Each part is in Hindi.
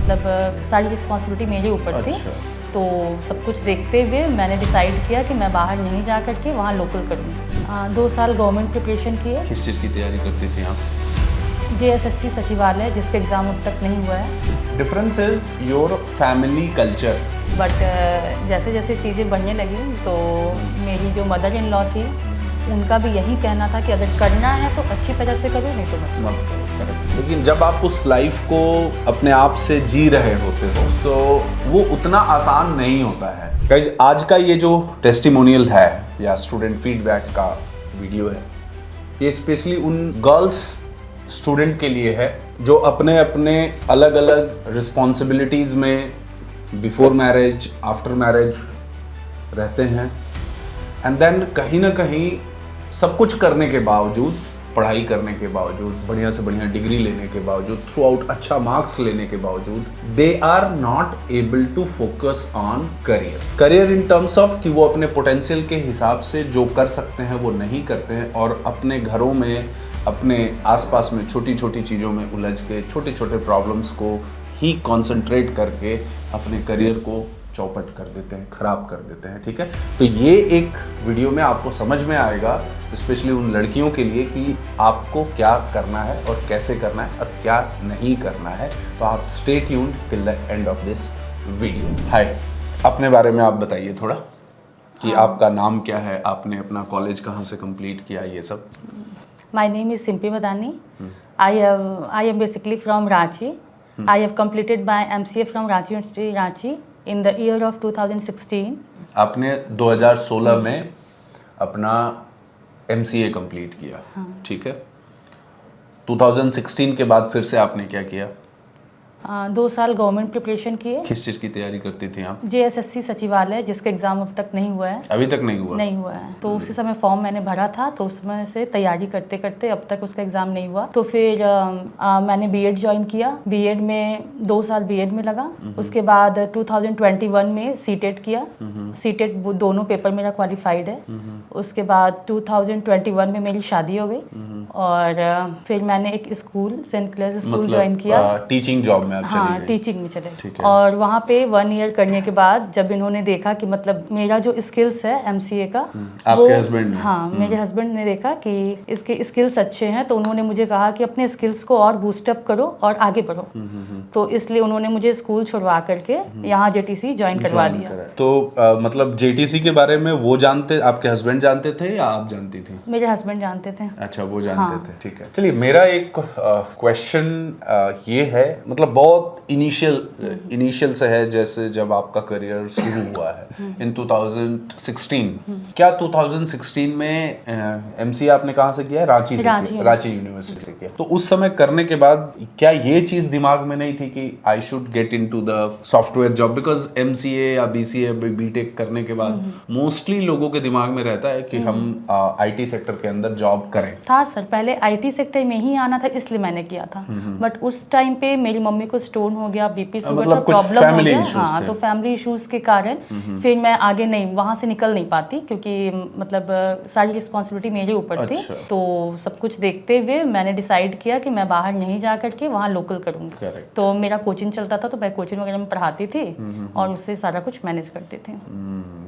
मतलब सारी रिस्पॉन्सिबिलिटी मेरे ऊपर थी। अच्छा। तो सब कुछ देखते हुए मैंने डिसाइड किया कि मैं बाहर नहीं जा करके वहाँ लोकल करूँगी। 2 साल गवर्नमेंट प्रिपरेशन किए। किस चीज़ की तैयारी करती थी आप? JSSC सचिवालय, जिसका एग्ज़ाम अब तक नहीं हुआ है। Difference is your family culture. But जैसे जैसे चीज़ें बढ़ने लगी तो मेरी जो मदर इन लॉ थी, उनका भी यही कहना था कि अगर करना है तो अच्छी तरह से करो, नहीं तो मत करो। लेकिन जब आप उस लाइफ को अपने आप से जी रहे होते हो तो वो उतना आसान नहीं होता है। गाइस, आज का ये जो टेस्टिमोनियल है या स्टूडेंट फीडबैक का वीडियो है, ये स्पेशली उन गर्ल्स स्टूडेंट के लिए है जो अपने अपने अलग अलग रिस्पॉन्सिबिलिटीज़ में बिफोर मैरिज, आफ्टर मैरिज रहते हैं। एंड देन कहीं ना कहीं सब कुछ करने के बावजूद, पढ़ाई करने के बावजूद, बढ़िया से बढ़िया डिग्री लेने के बावजूद, थ्रू आउट अच्छा मार्क्स लेने के बावजूद, they are not able to focus on career in terms of कि वो अपने पोटेंशियल के हिसाब से जो कर सकते हैं वो नहीं करते हैं, और अपने घरों में, अपने आसपास में छोटी छोटी चीज़ों में उलझ के छोटे छोटे प्रॉब्लम्स को ही कॉन्सेंट्रेट करके अपने करियर को चौपट कर देते हैं, खराब कर देते हैं। ठीक है, तो ये एक वीडियो में आपको समझ में आएगा, स्पेशली उन लड़कियों के लिए, कि आपको क्या करना है और कैसे करना है और क्या नहीं करना है। तो आप stay tuned till the end of this video. Hi, अपने बारे में आप बताइए थोड़ा कि आपका नाम क्या है, आपने अपना कॉलेज कहाँ से कंप्लीट किया, ये सब। My name is Simpi Madani. I am basically from Ranchi. I have completed my MCA from Ranchi University, Ranchi, in the year of 2016. आपने 2016 में अपना MCA कंप्लीट किया। ठीक है, 2016 के बाद फिर से आपने क्या किया? 2 साल गवर्नमेंट प्रिपरेशन किए। किस चीज़ की तैयारी करती थी आप? JSSC सचिवालय, जिसका एग्ज़ाम अब तक नहीं हुआ है। अभी तक नहीं हुआ? नहीं हुआ है। तो उसी समय फॉर्म मैंने भरा था, तो उस समय से तैयारी करते करते अब तक उसका एग्ज़ाम नहीं हुआ। तो फिर मैंने बीएड ज्वाइन किया। बीएड में 2 साल बीएड में लगा। उसके बाद 2021 में सीटेट किया। सीटेट दोनों पेपर मेरा क्वालिफाइड है। उसके बाद 2021 में मेरी शादी हो गई, और फिर मैंने एक school, Saint Clare's school join किया। टीचिंग जॉब में आप चली हाँ, गई? टीचिंग में चले। ठीक है। और वहाँ पे 1 ईयर करने के बाद जब इन्होंने देखा कि मतलब मेरा जो स्किल्स है MCA का, आपके हस्बैंड ने? हाँ, मेरे हस्बैंड ने देखा कि इसके स्किल्स अच्छे हैं, तो उन्होंने मुझे कहा कि अपने स्किल्स को और बूस्टअप करो और आगे बढ़ो। तो इसलिए उन्होंने मुझे स्कूल छुड़वा करके यहाँ JTC ज्वाइन करवा दिया। तो मतलब JTC के बारे में वो जानते, आपके हस्बैंड जानते थे या आप जानती थी? मेरे हस्बैंड जानते थे। अच्छा, वो जानते थे। ठीक है, चलिए, मेरा एक क्वेश्चन ये है, मतलब बहुत इनिशियल से है, जैसे जब आपका करियर शुरू हुआ है इन 2016। क्या 2016 में MCA आपने कहाँ से किया है? रांची से किया? रांची यूनिवर्सिटी से किया। तो उस समय करने के बाद क्या ये चीज़ दिमाग में नहीं थी कि I should get into the software job? Because MCA या BCA, BTech करने के बाद मोस्टली लोगों के दिमाग में रहता है कि हम IT सेक्टर के अंदर जॉब करें। था सर, पहले IT सेक्टर में ही आना था, इसलिए मैंने किया था। बट उस टाइम पे मेरी मम्मी को स्टोन हो गया, BP शुगर का प्रॉब्लम हो गया। हाँ, तो फैमिली इश्यूज के कारण फिर मैं आगे नहीं, वहाँ से निकल नहीं पाती, क्योंकि मतलब सारी रिस्पॉन्सिबिलिटी मेरे ऊपर थी। तो सब कुछ देखते हुए मैंने डिसाइड किया कि मैं बाहर नहीं जा करके वहाँ लोकल करूँगी। तो मेरा कोचिंग चलता था, तो मैं कोचिंग वगैरह में पढ़ाती थी और उससे सारा कुछ मैनेज करते थे।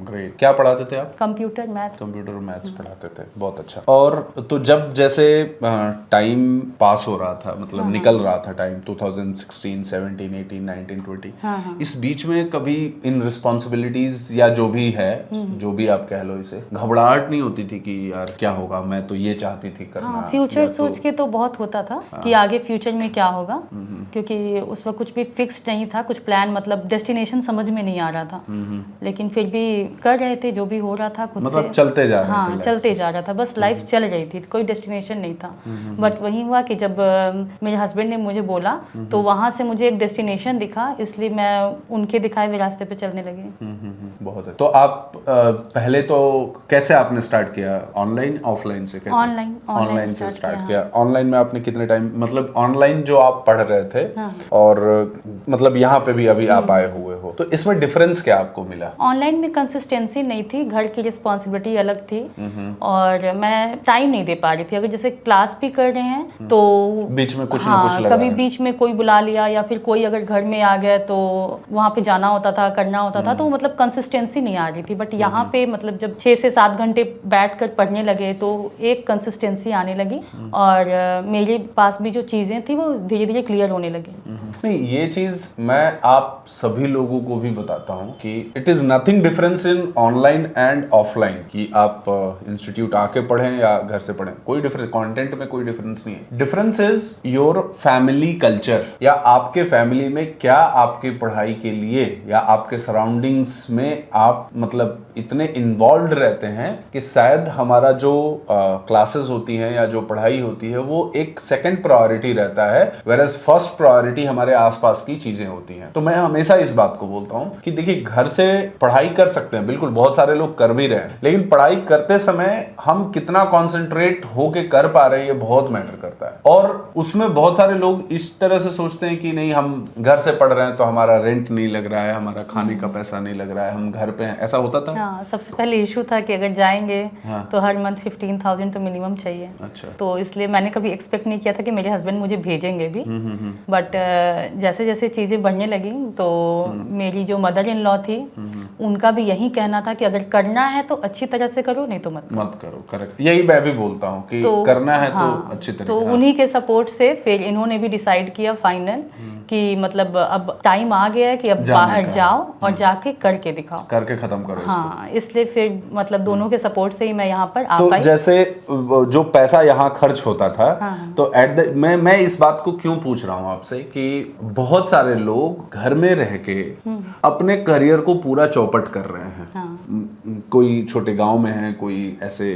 ग्रेट। क्या पढ़ाते थे आप? कंप्यूटर मैथ्स पढ़ाते थे। बहुत अच्छा। और तो जब जैसे टाइम पास हो रहा था, मतलब निकल रहा था टाइम, 2016, 17, 18, 19, 20, इस बीच में कभी इन रिस्पॉन्सिबिलिटीज या जो भी है, जो भी आप कह लो, इसे घबराहट नहीं होती थी कि यार क्या होगा, मैं तो ये चाहती थी करना? हाँ, फ्यूचर सोच के तो बहुत होता था कि आगे फ्यूचर में क्या होगा, क्योंकि उस वक्त कुछ भी फिक्स्ड नहीं था, कुछ प्लान, मतलब डेस्टिनेशन समझ में नहीं आ रहा था। लेकिन फिर भी कर रहे थे जो भी हो रहा था खुद मतलब से, चलते जा रहे थे। हाँ, चलते जा रहा था, बस लाइफ चल रही थी, कोई डेस्टिनेशन नहीं था। बट वही हुआ कि जब मेरे हस्बैंड ने मुझे बोला, तो वहाँ से मुझे एक डेस्टिनेशन दिखा, इसलिए मैं उनके दिखाए हुए रास्ते पे चलने लगी। बहुत है। तो आप पहले तो कैसे आपने स्टार्ट किया, ऑनलाइन ऑफलाइन से? कैसे? ऑनलाइन से स्टार्ट किया। ऑनलाइन में आपने कितने टाइम, मतलब ऑनलाइन जो आप पढ़ रहे थे और मतलब यहाँ पे भी अभी आप आए हुए हो, तो इसमें डिफरेंस क्या आपको मिला? ऑनलाइन में कंसिस्टेंसी नहीं थी, घर की रिस्पॉन्सिबिलिटी अलग थी और मैं टाइम नहीं दे पा रही थी। अगर जैसे क्लास भी कर रहे हैं तो बीच में कुछ ना कुछ लगा कभी बीच में कोई बुला लिया या फिर कोई अगर घर में आ गया तो वहाँ पे जाना होता था, करना होता था, तो मतलब कंसिस्टेंसी नहीं आ रही थी। बट यहाँ पे मतलब जब 6 से 7 घंटे बैठकर पढ़ने लगे तो एक कंसिस्टेंसी आने लगी और मेरे पास भी जो चीज़ें थी वो धीरे धीरे क्लियर होने लगी। नहीं, ये चीज मैं आप सभी लोगों को भी बताता हूँ कि it is nothing difference in online and offline, कि आप इंस्टीट्यूट आके पढ़ें या घर से पढ़ें, कोई डिफरेंस, कंटेंट में कोई डिफरेंस नहीं है। Difference is your family culture, या आपके फैमिली में क्या आपके पढ़ाई के लिए या आपके सराउंडिंग्स में आप मतलब इतने इन्वॉल्व रहते हैं कि शायद हमारा जो क्लासेस होती हैं या जो पढ़ाई होती है वो एक सेकंड प्रायोरिटी रहता है, वेयरएज फर्स्ट प्रायोरिटी हमारे आसपास की चीजें होती हैं। तो मैं हमेशा इस बात को बोलता हूं कि देखिए, घर से पढ़ाई कर सकते हैं, बिल्कुल बहुत सारे लोग कर भी रहे हैं, लेकिन पढ़ाई करते समय हम कितना कॉन्सेंट्रेट होके कर पा रहे हैं ये बहुत मैटर करता है। और उसमें बहुत सारे लोग इस तरह से सोचते हैं कि नहीं, हम घर से पढ़ रहे हैं तो हमारा रेंट नहीं लग रहा है, हमारा खाने का पैसा नहीं लग रहा है, हम घर पे हैं। ऐसा होता था? हाँ, सबसे पहले इशू था कि अगर जाएंगे तो हर मंथ 15,000 तो मिनिमम चाहिए। अच्छा। तो इसलिए मैंने कभी एक्सपेक्ट नहीं किया था कि मेरे हस्बैंड मुझे भेजेंगे भी। बट जैसे जैसे चीज़ें बढ़ने लगी तो मेरी जो मदर इन लॉ थी उनका भी यही कहना था कि अगर करना है तो अच्छी तरह से करो, नहीं तो मत करो। करेक्ट, यही मैं भी बोलता हूँ कि करना है तो अच्छी तरह। तो उन्हीं के सपोर्ट से फिर इन्होंने भी डिसाइड किया फाइनल कि मतलब अब टाइम आ गया है कि अब बाहर जाओ और जाके करके दिखाओ, करके खत्म करो। हाँ, इसलिए फिर मतलब दोनों के सपोर्ट से ही मैं यहाँ पर आ पाई। तो जैसे जो पैसा यहाँ खर्च होता था, तो मैं इस बात को क्यों पूछ रहा हूँ आपसे कि बहुत सारे लोग घर में रह के अपने करियर को पूरा चौपट कर रहे हैं। कोई छोटे गांव में है, कोई ऐसे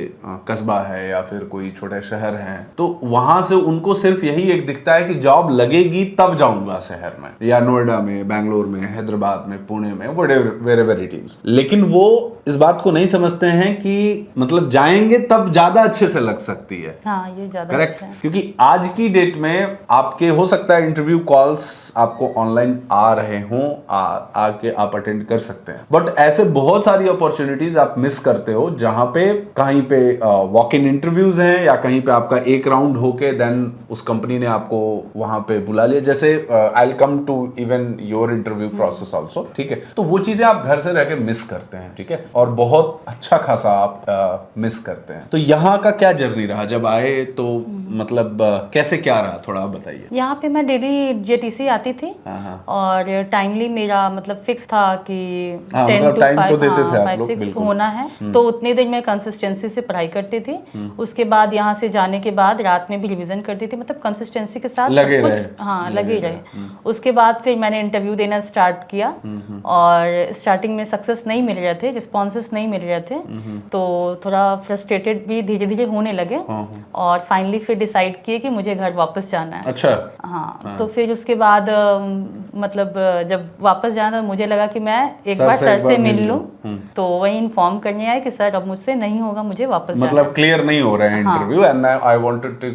कस्बा है या फिर कोई छोटे शहर है, तो वहां से उनको सिर्फ यही एक दिखता है कि जॉब लगेगी तब जाऊंगा शहर में, या नोएडा में, बैंगलोर में, हैदराबाद में, पुणे में, व्हेरेवर इट इज। लेकिन वो इस बात को नहीं समझते हैं कि मतलब जाएंगे तब ज्यादा अच्छे से लग सकती है। हाँ, ये ज्यादा करेक्ट, अच्छा है। क्योंकि आज की डेट में आपके हो सकता है इंटरव्यू कॉल्स आपको ऑनलाइन आ रहे हों, आके आप अटेंड कर सकते हैं, बट ऐसे बहुत सारी अपॉर्चुनिटीज आप मिस करते हो जहां पे कहीं पे वॉक इन इंटरव्यूज हैं या कहीं पे आपका एक राउंड होके देन उस कंपनी ने आपको वहां पे बुला लिया। जैसे I will come to even your interview process also, ठीक है। तो वो चीजें आप घर से रह के मिस करते हैं, ठीक है, और बहुत अच्छा खासा आप मिस करते हैं। तो यहाँ का क्या जर्नी रहा जब आए, तो मतलब कैसे क्या रहा, थोड़ा आप बताइए। यहाँ पे मैं डेली जेटीसी आती थी और टाइमली मेरा मतलब फिक्स था कि 10 to 5 होना है, तो उतने दिन मैं कंसिस्टेंसी से पढ़ाई करती थी। उसके बाद यहाँ से जाने के बाद रात में भी रिवीजन करती थी, मतलब कंसिस्टेंसी के साथ लगे रहे। उसके बाद फिर मैंने इंटरव्यू देना स्टार्ट किया और स्टार्टिंग में सक्सेस नहीं मिल रहे थे, रिस्पॉन्सेस नहीं मिल रहे थे, तो थोड़ा फ्रस्ट्रेटेड भी धीरे धीरे होने लगे और फाइनली फिर डिसाइड किए कि मुझे घर वापस जाना है। अच्छा। हाँ, तो फिर उसके बाद मतलब जब वापस जाना मुझे लगा कि मैं एक बार सर से मिल लूं, तो वही इन्फॉर्म करने आए कि सर अब मुझसे नहीं होगा, मुझे वापस मतलब क्लियर नहीं हो रहा है interview and I wanted to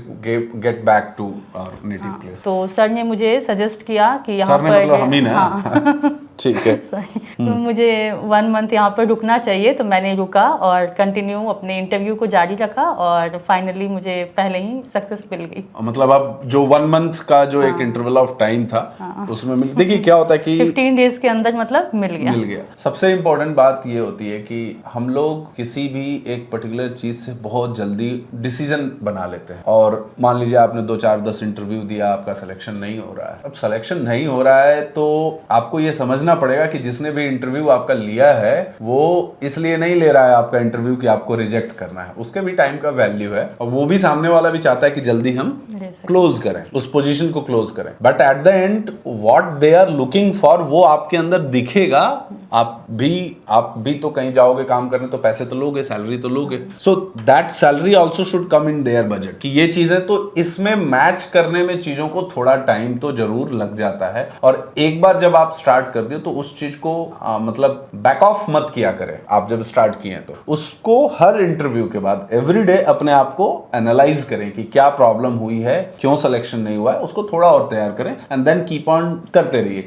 get back to our native place. तो सर ने मुझे सजेस्ट किया कि यहाँ पर मतलब हम ही ना ठीक है, तो मुझे 1 मंथ यहाँ पर रुकना चाहिए, तो मैंने रुका और कंटिन्यू अपने इंटरव्यू को जारी रखा और फाइनली मुझे पहले ही सक्सेस मिल गई। मतलब अब जो 1 मंथ का जो एक इंटरवल ऑफ टाइम था उसमें देखिए क्या होता है कि 15 डेज के अंदर मतलब मिल गया। सबसे इम्पोर्टेंट बात ये होती है कि हम लोग किसी भी एक पर्टिकुलर चीज से बहुत जल्दी डिसीजन बना लेते हैं, और मान लीजिए आपने 2 4 10 इंटरव्यू दिया, आपका सिलेक्शन नहीं हो रहा है। अब सिलेक्शन नहीं हो रहा है तो आपको ये समझना पड़ेगा कि जिसने भी इंटरव्यू आपका लिया है वो इसलिए नहीं ले रहा है आपका इंटरव्यू कि आपको रिजेक्ट करना है, उसके भी टाइम का वैल्यू है, और वो भी सामने वाला भी चाहता है कि जल्दी हम क्लोज करें, उस पोजीशन को क्लोज करें। But at the end what they are looking for वो आपके अंदर दिखेगा आप भी तो कहीं जाओगे काम करने तो पैसे तो लोगे, सैलरी तो लोगे, so that salary also should come in their budget कि ये चीजें, तो इसमें मैच करने में चीजों को थोड़ा टाइम तो जरूर लग जाता है। और एक बार जब आप स्टार्ट कर दियो तो उस चीज को मतलब बैक ऑफ मत किया करें। आप जब स्टार्ट किए तो उसको हर इंटरव्यू के बाद एवरीडे अपने आप को एनालाइज करें कि क्या प्रॉब्लम हुई है, क्यों सिलेक्शन नहीं हुआ है, उसको थोड़ा और तैयार करें एंड देन कीप ऑन करते रहिए,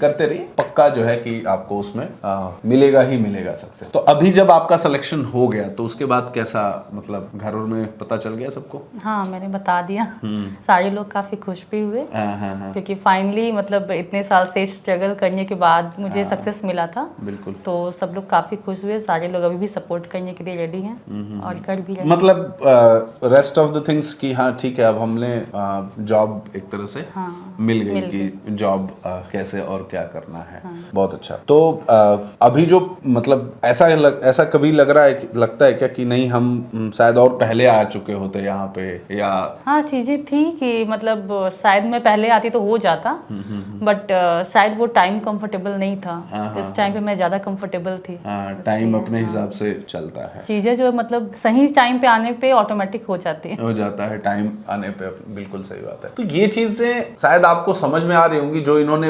पक्का जो है कि आपको उसमें मिलेगा ही मिलेगा सक्सेस। तो अभी जब आपका सिलेक्शन हो गया तो उसके बाद कैसा, मतलब घर में पता चल गया सबको? हाँ, मैंने बता दिया। सारे लोग काफी खुश भी हुए क्योंकि फाइनली मतलब इतने साल से स्ट्रगल करने के बाद मुझे सक्सेस मिला था। बिल्कुल। तो सब लोग काफी खुश हुए, सारे लोग अभी भी सपोर्ट करने के लिए रेडी हैं और कर भी रहे हैं। मतलब रेस्ट ऑफ द थिंग्स कि हाँ ठीक है, अब हमने जॉब एक तरह से मिल गई कि जॉब कैसे और क्या करना है। बहुत अच्छा। तो अभी जो मतलब ऐसा कभी लगता है क्या कि नहीं हम शायद और पहले आ चुके होते यहाँ पे, या हाँ चीजें थी कि मतलब शायद मैं पहले आती तो हो जाता, बट शायद वो टाइम कंफर्टेबल नहीं था। इस टाइम पे मैं ज्यादा कंफर्टेबल थी। टाइम अपने हिसाब से चलता है, चीजें जो मतलब सही टाइम पे आने पे ऑटोमेटिक हो जाती है, हो जाता है टाइम आने पे। बिल्कुल सही बात है। तो ये चीजें शायद आपको समझ में आ रही होंगी जो इन्होंने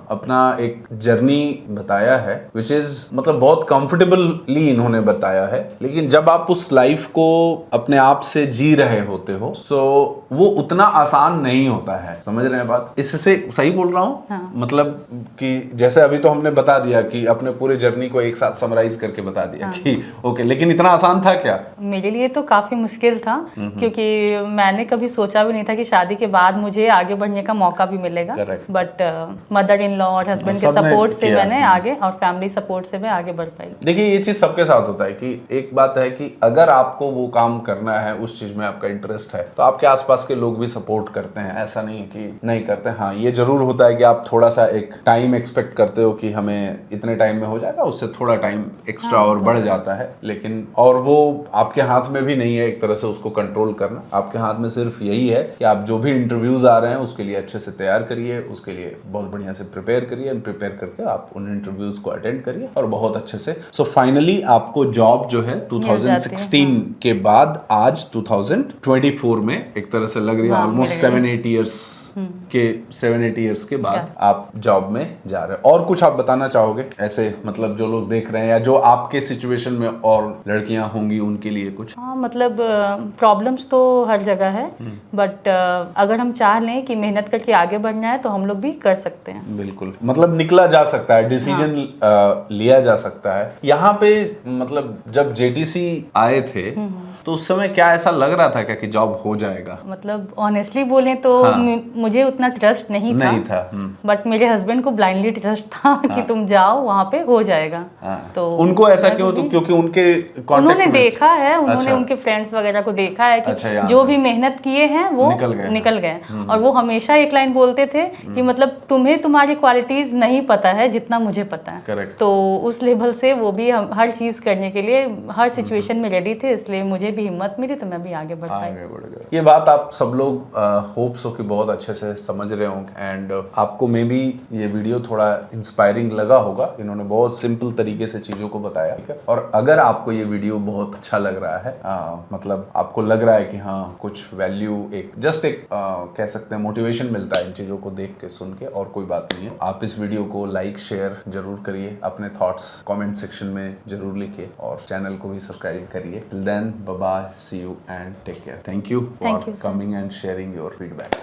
अपना एक जर्नी बताया है, विच इज मतलब बहुत कंफर्टेबली इन्होंने बताया है। लेकिन जब आप उस लाइफ को अपने आप से जी रहे होते हो तो वो उतना आसान नहीं होता है। समझ रहे हैं बात? इससे सही बोल रहा हूँ? हाँ। मतलब कि जैसे अभी तो हमने बता दिया कि अपने पूरे जर्नी को एक साथ समराइज करके बता दिया कि ओके, लेकिन इतना आसान था क्या? मेरे लिए तो काफी मुश्किल था क्योंकि मैंने कभी सोचा भी नहीं था कि शादी के बाद मुझे आगे बढ़ने का मौका भी मिलेगा। बट मदर इन लॉ और हस्बैंड के सपोर्ट से मैंने आगे, और फैमिली सपोर्ट से मैं आगे बढ़ पाई। देखिए ये चीज सबके साथ होता है कि एक बात है कि अगर आपको वो काम करना है, उस चीज में आपका इंटरेस्ट है, तो आपके आसपास के लोग भी सपोर्ट करते हैं। ऐसा नहीं है कि नहीं करते। हाँ, ये जरूर होता है कि आप थोड़ा सा एक टाइम एक्सपेक्ट करते हो कि हमें इतने टाइम में हो जाएगा, उससे थोड़ा टाइम एक्स्ट्रा और बढ़ जाता है। लेकिन और वो आपके हाथ में भी नहीं है एक तरह से उसको कंट्रोल करना। आपके हाथ में सिर्फ यही है कि आप जो भी इंटरव्यूज आ रहे हैं उसके लिए अच्छे से तैयार करिए, उसके लिए बहुत बढ़िया से प्रिपेयर करिए, प्रिपेयर करके आप उन इंटरव्यूज को अटेंड करिए और बहुत अच्छे से। सो फाइनली आपको जॉब जो है 2016 के बाद आज 2024 में एक तरह से लग रही है ऑलमोस्ट 7-8 इयर्स के बाद आप जॉब में जा रहे हो। और कुछ आप बताना चाहोगे ऐसे, मतलब जो लोग देख रहे हैं या जो आपके सिचुएशन में और लड़कियां होंगी उनके लिए कुछ? हाँ, मतलब प्रॉब्लम्स तो हर जगह है, बट अगर हम चाह लें कि मेहनत करके आगे बढ़ना है तो हम लोग भी कर सकते हैं। बिल्कुल, मतलब निकला जा सकता है, डिसीजन लिया जा सकता है। यहाँ पे मतलब जब जेटीसी आए थे तो उस समय क्या ऐसा लग रहा था क्या कि जॉब हो जाएगा? मतलब ऑनेस्टली बोले तो मुझे उतना ट्रस्ट नहीं था। बट मेरे हस्बैंड को ब्लाइंडली ट्रस्ट था कि तुम जाओ वहाँ पे हो जाएगा। तो उनको ऐसा क्यों? तो क्योंकि उन्होंने देखा है, उन्होंने उनके फ्रेंड्स वगैरह को देखा है कि जो भी मेहनत किए हैं वो निकल गए। और वो हमेशा एक लाइन बोलते थे कि मतलब तुम्हें तुम्हारी क्वालिटीज नहीं पता है जितना मुझे पता है। तो उस लेवल से वो भी हर चीज करने के लिए हर सिचुएशन में रेडी थे, इसलिए मुझे भी हिम्मत मिली तो मैं भी आगे बढ़ पाई। ये बात आप सब लोग होप्स हो कि बहुत अच्छे से समझ रहे होंगे एंड आपको मे बी ये वीडियो थोड़ा इंस्पायरिंग लगा होगा। इन्होंने बहुत सिंपल तरीके से चीजों को बताया, ठीक है। और अगर आपको ये वीडियो बहुत अच्छा लग रहा है, मतलब आपको लग रहा है कि हाँ कुछ वैल्यू, एक जस्ट एक कह सकते हैं मोटिवेशन मिलता है इन चीजों को देख के, सुन के, और कोई बात नहीं है, आप इस वीडियो को लाइक शेयर जरूर करिए, अपने थॉट्स कमेंट सेक्शन में जरूर लिखिए और चैनल को भी सब्सक्राइब करिए। Till then, bye bye, see you and take care. Thank you for coming and sharing your feedback.